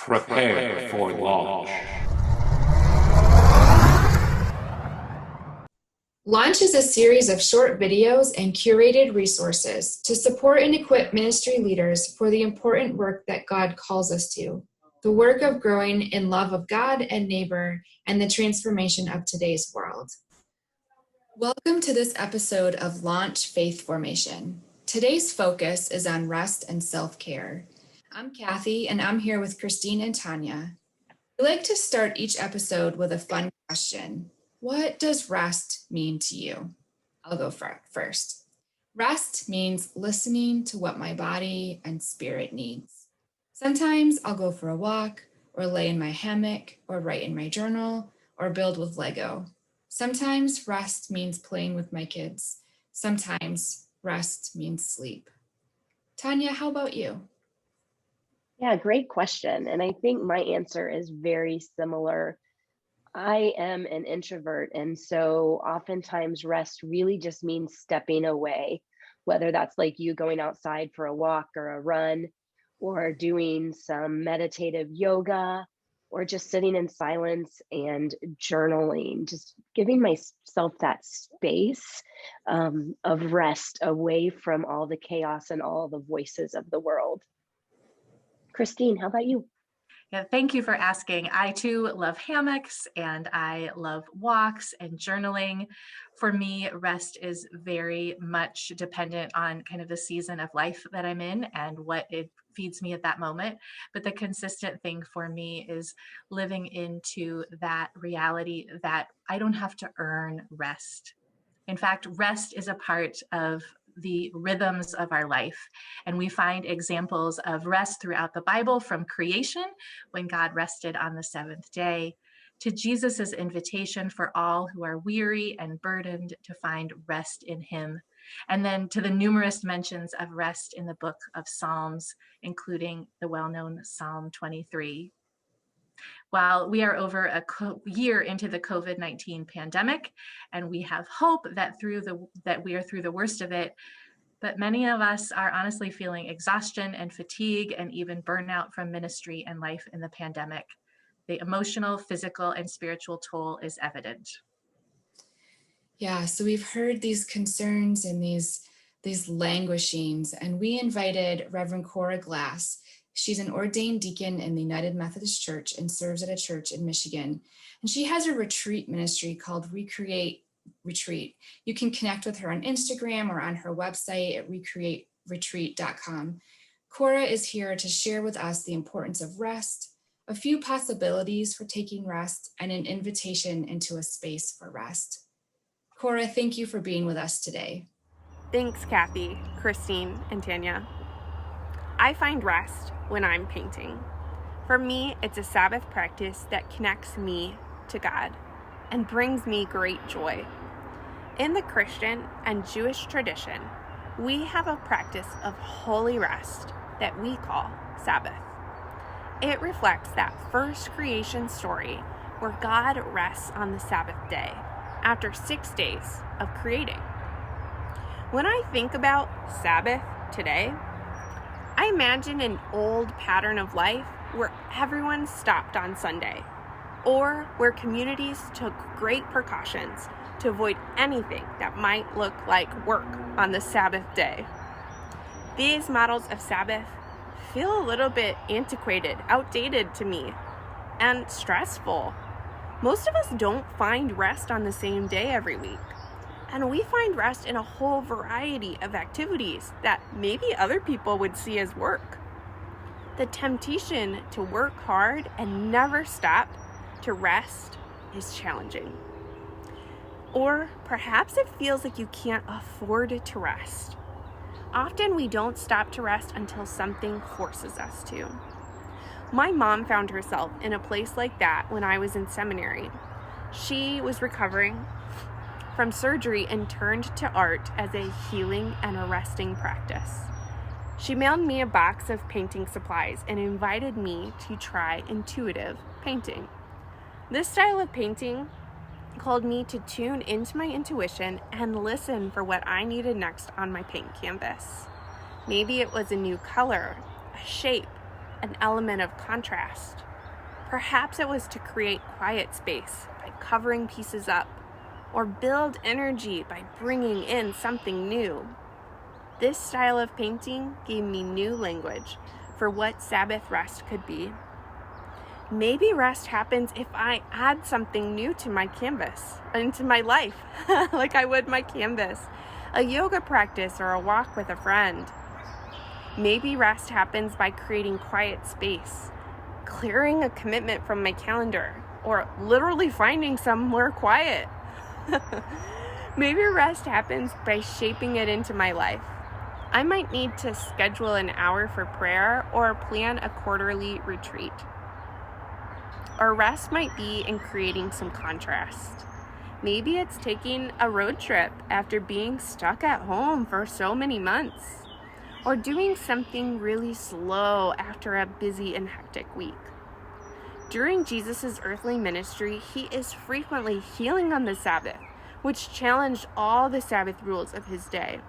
Prepare for launch. Launch is a series of short videos and curated resources to support and equip ministry leaders for the important work that God calls us to, the work of growing in love of God and neighbor and the transformation of today's world. Welcome to this episode of Launch Faith Formation. Today's focus is on rest and self-care. I'm Kathy, and I'm here with Christine and Tanya. We like to start each episode with a fun question. What does rest mean to you? I'll go first. Rest means listening to what my body and spirit needs. Sometimes I'll go for a walk, or lay in my hammock, or write in my journal, or build with Lego. Sometimes rest means playing with my kids. Sometimes rest means sleep. Tanya, how about you? Yeah, great question. And I think my answer is very similar. I am an introvert, and so oftentimes rest really just means stepping away, whether that's like you going outside for a walk or a run, or doing some meditative yoga, or just sitting in silence and journaling, just giving myself that space of rest away from all the chaos and all the voices of the world. Christine, how about you? Yeah, thank you for asking. I too love hammocks and I love walks and journaling. For me, rest is very much dependent on kind of the season of life that I'm in and what it feeds me at that moment. But the consistent thing for me is living into that reality that I don't have to earn rest. In fact, rest is a part of the rhythms of our life. And we find examples of rest throughout the Bible, from creation, when God rested on the seventh day, to Jesus's invitation for all who are weary and burdened to find rest in him. And then to the numerous mentions of rest in the book of Psalms, including the well-known Psalm 23. While we are over a year into the COVID-19 pandemic, and we have hope that we are through the worst of it, but many of us are honestly feeling exhaustion and fatigue and even burnout from ministry and life in the pandemic. The emotional, physical, and spiritual toll is evident. Yeah, so we've heard these concerns and these languishings, and we invited Rev Cora Glass. She's an ordained deacon in the United Methodist Church and serves at a church in Michigan. And she has a retreat ministry called Recreate Retreat. You can connect with her on Instagram or on her website at recreateretreat.com. Cora is here to share with us the importance of rest, a few possibilities for taking rest, and an invitation into a space for rest. Cora, thank you for being with us today. Thanks, Kathy, Christine, and Tanya. I find rest when I'm painting. For me, it's a Sabbath practice that connects me to God and brings me great joy. In the Christian and Jewish tradition, we have a practice of holy rest that we call Sabbath. It reflects that first creation story where God rests on the Sabbath day after 6 days of creating. When I think about Sabbath today, I imagine an old pattern of life where everyone stopped on Sunday, or where communities took great precautions to avoid anything that might look like work on the Sabbath day. These models of Sabbath feel a little bit antiquated, outdated to me, and stressful. Most of us don't find rest on the same day every week. And we find rest in a whole variety of activities that maybe other people would see as work. The temptation to work hard and never stop to rest is challenging. Or perhaps it feels like you can't afford to rest. Often we don't stop to rest until something forces us to. My mom found herself in a place like that when I was in seminary. She was recovering from surgery and turned to art as a healing and a resting practice. She mailed me a box of painting supplies and invited me to try intuitive painting. This style of painting called me to tune into my intuition and listen for what I needed next on my paint canvas. Maybe it was a new color, a shape, an element of contrast. Perhaps it was to create quiet space by covering pieces up, or build energy by bringing in something new. This style of painting gave me new language for what Sabbath rest could be. Maybe rest happens if I add something new to my canvas, into my life, like I would my canvas, a yoga practice or a walk with a friend. Maybe rest happens by creating quiet space, clearing a commitment from my calendar, or literally finding somewhere quiet. Maybe rest happens by shaping it into my life. I might need to schedule an hour for prayer or plan a quarterly retreat. Or rest might be in creating some contrast. Maybe it's taking a road trip after being stuck at home for so many months, or doing something really slow after a busy and hectic week. During Jesus' earthly ministry, he is frequently healing on the Sabbath, which challenged all the Sabbath rules of his day.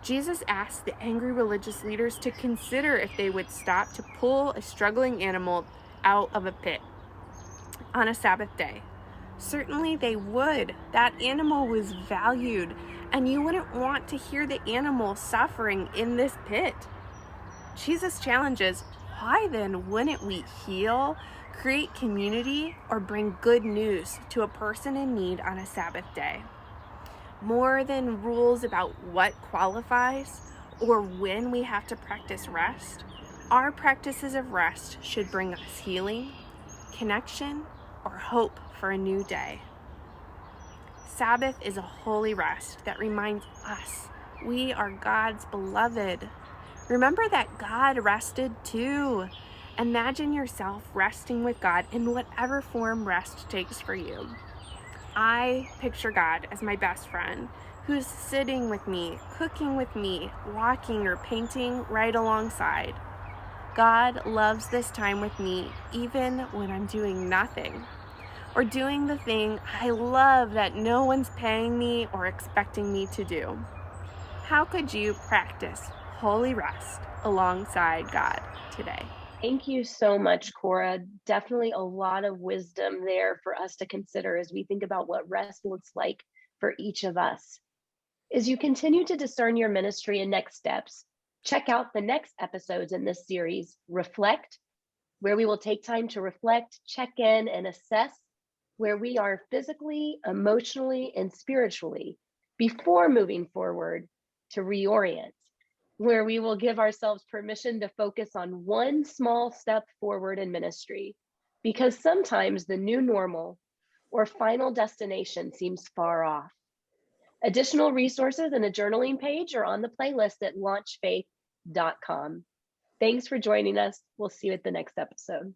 Jesus asked the angry religious leaders to consider if they would stop to pull a struggling animal out of a pit on a Sabbath day. Certainly they would. That animal was valued, and you wouldn't want to hear the animal suffering in this pit. Jesus challenges, why then wouldn't we heal, create community, or bring good news to a person in need on a Sabbath day? More than rules about what qualifies or when we have to practice rest, our practices of rest should bring us healing, connection, or hope for a new day. Sabbath is a holy rest that reminds us we are God's beloved. Remember that God rested too. Imagine yourself resting with God in whatever form rest takes for you. I picture God as my best friend who's sitting with me, cooking with me, walking or painting right alongside. God loves this time with me even when I'm doing nothing, or doing the thing I love that no one's paying me or expecting me to do. How could you practice holy rest alongside God today? Thank you so much, Cora. Definitely a lot of wisdom there for us to consider as we think about what rest looks like for each of us. As you continue to discern your ministry and next steps, check out the next episodes in this series, Reflect, where we will take time to reflect, check in, and assess where we are physically, emotionally, and spiritually before moving forward to Reorient, where we will give ourselves permission to focus on one small step forward in ministry, because sometimes the new normal or final destination seems far off. Additional resources and a journaling page are on the playlist at launchfaith.com. Thanks for joining us. We'll see you at the next episode.